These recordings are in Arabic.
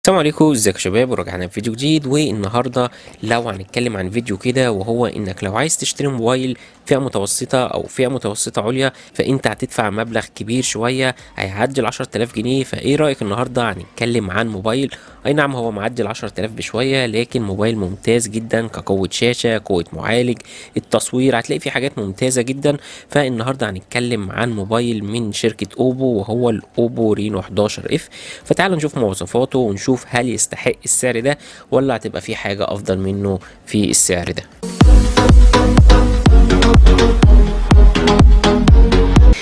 السلام عليكم، ازيك يا شباب؟ ورجعنا في فيديو جديد. والنهارده لو هنتكلم عن فيديو كده، وهو انك لو عايز تشتري موبايل فئة متوسطة او فئة متوسطة عليا، فانت هتدفع مبلغ كبير شوية هيعدي ال10,000 جنيه. فايه رأيك النهارده هنتكلم عن موبايل اي نعم هو معدي ال10,000 بشوية، لكن موبايل ممتاز جدا كقوة شاشة، قوة معالج، التصوير، هتلاقي فيه حاجات ممتازة جدا. فالنهارده هنتكلم عن موبايل من شركة اوبو، وهو الاوبو رينو 11 اف. فتعالوا نشوف مواصفاته ونشوف هل يستحق السعر ده ولا هتبقى في حاجة أفضل منه في السعر ده.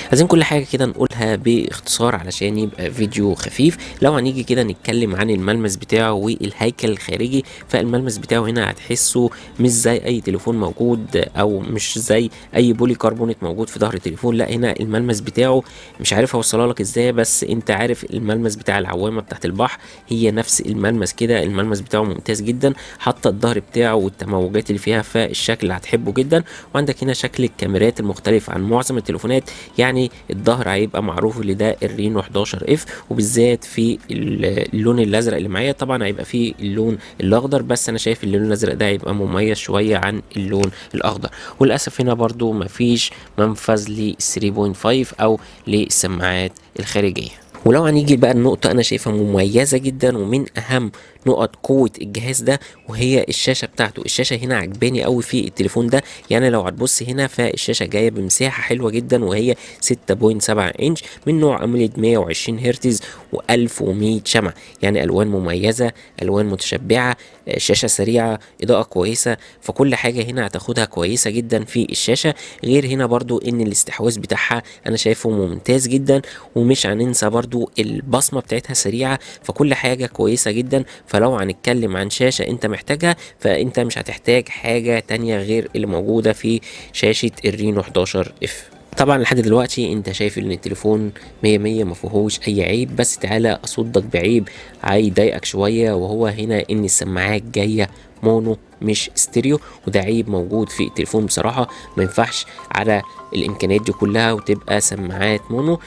عايزين كل حاجة كده نقولها باختصار علشان يبقى فيديو خفيف. لو هنيجي كده نتكلم عن الملمس بتاعه والهيكل الخارجي، فالملمس بتاعه هنا هتحسه مش زي اي تليفون موجود، او مش زي اي بولي كربونات موجود في ظهر التليفون. لا، هنا الملمس بتاعه مش عارف اوصلها لك ازاي، بس انت عارف الملمس بتاع العوامة بتاعت البحر هي نفس الملمس كده. الملمس بتاعه ممتاز جدا، حتى الظهر بتاعه والتموجات اللي فيها، فالشكل هتحبه جدا. وعندك هنا شكل الكاميرات المختلف عن معظم التليفونات، يعني الظهر هيبقى معروف اللي ده الرينو 11 اف، وبالذات في اللون الازرق اللي معايا. طبعا هيبقى فيه اللون الاخضر، بس انا شايف اللون الازرق ده هيبقى مميز شويه عن اللون الاخضر. وللاسف هنا برضو مفيش منفذ ل 3.5 او للسماعات الخارجيه. ولو هنيجي بقى النقطة أنا شايفها مميزة جدا ومن أهم نقط قوة الجهاز ده، وهي الشاشة بتاعته. الشاشة هنا عجباني قوي في التليفون ده، يعني لو هتبص هنا فالشاشة جاية بمساحة حلوة جدا، وهي 6.7 انش من نوع أموليد 120 هرتز و1100 شمع. يعني ألوان مميزة، ألوان متشبعة، شاشة سريعة، إضاءة كويسة. فكل حاجة هنا هتاخدها كويسة جدا في الشاشة. غير هنا برضو إن الاستحواذ بتاعها أنا شايفه ممتاز جدا. ومش هننسى برضو البصمة بتاعتها سريعة، فكل حاجة كويسة جدا. فلو هنتكلم عن شاشة انت محتاجها، فانت مش هتحتاج حاجة تانية غير اللي موجودة في شاشة الرينو 11 اف. طبعا لحد دلوقتي انت شايف ان التليفون مية مية مفيهوش اي عيب، بس تعالى اصدك بعيب هيضايقك شوية، وهو هنا ان السماعات جاية مونو مش ستيريو، وده عيب موجود في التليفون بصراحة. ما ينفعش على الامكانيات دي كلها وتبقى سماعات مونو.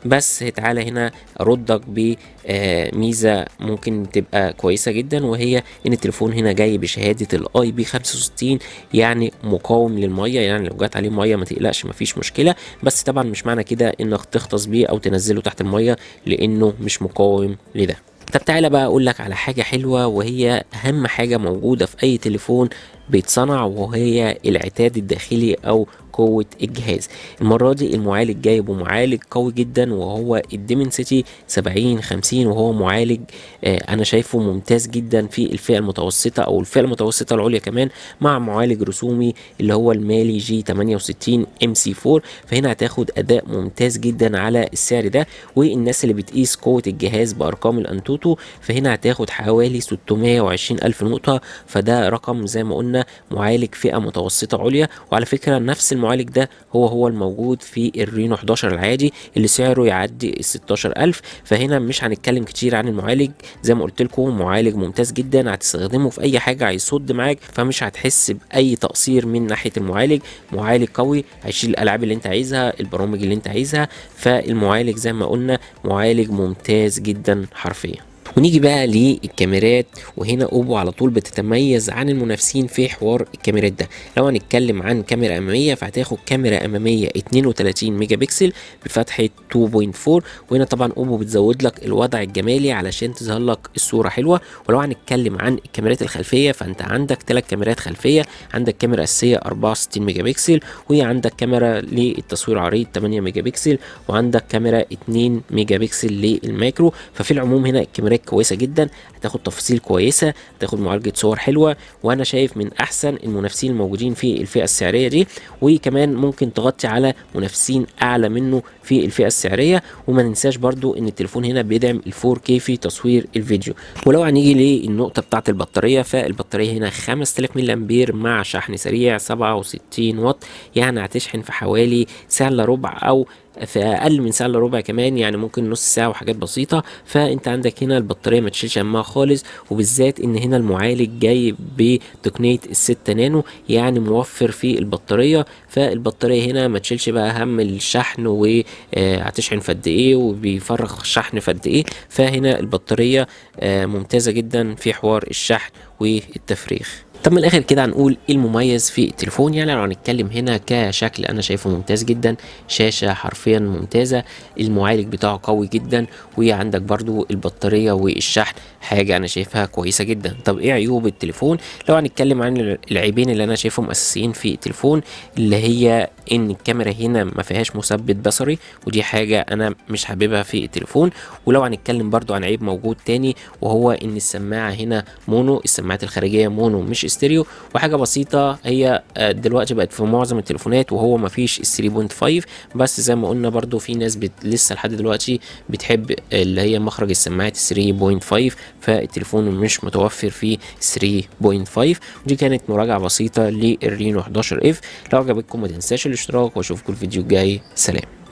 بس تعالى هنا اردك بميزه ممكن تبقى كويسه جدا، وهي ان التليفون هنا جاي بشهاده الاي بي 65، يعني مقاوم للميه. يعني لو جات عليه ميه ما تقلقش، مفيش مشكله. بس طبعا مش معنى كده انك تغطس بيه او تنزله تحت الميه، لانه مش مقاوم لده. طب تعالى بقى اقول لك على حاجه حلوه، وهي اهم حاجه موجوده في اي تليفون بيتصنع، وهي العتاد الداخلي او قوة الجهاز. المرة دي المعالج جايبه معالج قوي جدا، وهو الديمنسيتي 7050، وهو معالج انا شايفه ممتاز جدا في الفئة المتوسطة او الفئة المتوسطة العليا كمان، مع معالج رسومي اللي هو المالي جي 68 ام سي 4. فهنا هتاخد اداء ممتاز جدا على السعر ده. والناس اللي بتقيس قوة الجهاز بارقام الانتوتو، فهنا هتاخد حوالي 620 الف نقطة. فده رقم زي ما قلنا معالج فئة متوسطة عليا. وعلى فكرة نفس المعالج ده هو الموجود في الرينو 11 العادي اللي سعره يعدي ال 16,000. فهنا مش هنتكلم كتير عن المعالج، زي ما قلت لكم معالج ممتاز جدا، هتستخدمه في اي حاجة هيصد معاك، فمش هتحس باي تقصير من ناحية المعالج. معالج قوي هيشيل الالعاب اللي انت عايزها، البرامج اللي انت عايزها. فالمعالج زي ما قلنا معالج ممتاز جدا حرفيا. ونيجي بقى للكاميرات، وهنا اوبو على طول بتتميز عن المنافسين في حوار الكاميرات ده. لو هنتكلم عن كاميرا اماميه، فهتاخد كاميرا اماميه 32 ميجا بكسل بفتحه 2.4. وهنا طبعا اوبو بتزود لك الوضع الجمالي علشان تظهر لك الصوره حلوه. ولو هنتكلم عن الكاميرات الخلفيه، فانت عندك 3 كاميرات خلفيه. عندك كاميرا اساسيه 64 ميجا بكسل، وعندك كاميرا للتصوير عريض 8 ميجا بكسل، وعندك كاميرا 2 ميجا بكسل للماكرو. ففي العموم هنا الكاميرات كويسه جدا، هتاخد تفاصيل كويسه، هتاخد معالجه صور حلوه. وانا شايف من احسن المنافسين الموجودين في الفئه السعريه دي، وكمان ممكن تغطي على منافسين اعلى منه في الفئه السعريه. وما ننساش برضو ان التليفون هنا بيدعم ال 4K في تصوير الفيديو. ولو هنيجي للنقطه بتاعه البطاريه، فالبطاريه هنا 5000 ملي امبير مع شحن سريع 67 واط. يعني هتشحن في حوالي ساعه الا ربع او في اقل من ساعه الا ربع كمان، يعني ممكن نص ساعه وحاجات بسيطه. فانت عندك هنا البطاريه ما تشيلش همها خالص، وبالذات ان هنا المعالج جاي بتقنيه ال6 نانو، يعني موفر في البطاريه. فالبطاريه هنا ما تشيلش بقى هم الشحن وهتشحن في قد ايه وبيفرغ شحن في قد ايه. فهنا البطاريه ممتازه جدا في حوار الشحن والتفريغ. طب من الاخر كده هنقول ايه المميز في التليفون. يعني لو هنتكلم هنا كشكل انا شايفه ممتاز جدا، شاشة حرفيا ممتازة، المعالج بتاعه قوي جدا، وعندك برضو البطارية والشحن حاجة انا شايفها كويسة جدا. طب ايه عيوب التليفون؟ لو هنتكلم عن العيبين اللي انا شايفهم اساسيين في التليفون، اللي هي ان الكاميرا هنا ما فيهاش مثبت بصري، ودي حاجة انا مش حاببها في التليفون. ولو هنتكلم برضو عن عيب موجود تاني، وهو ان السماعة هنا مونو، السماعات الخارجية مونو مش استيريو. وحاجة بسيطة هي دلوقتي بقت في معظم التليفونات وهو مفيش ال 3.5، بس زي ما قلنا برضو في ناس لسه لحد دلوقتي بتحب اللي هي مخرج السماعات 3.5، فالتليفون مش متوفر فيه 3.5. ودي كانت مراجعة بسيطة للرينو 11 اف. لو عجبتكم ما تنساش الاشتراك، واشوفكم الفيديو الجاي. سلام.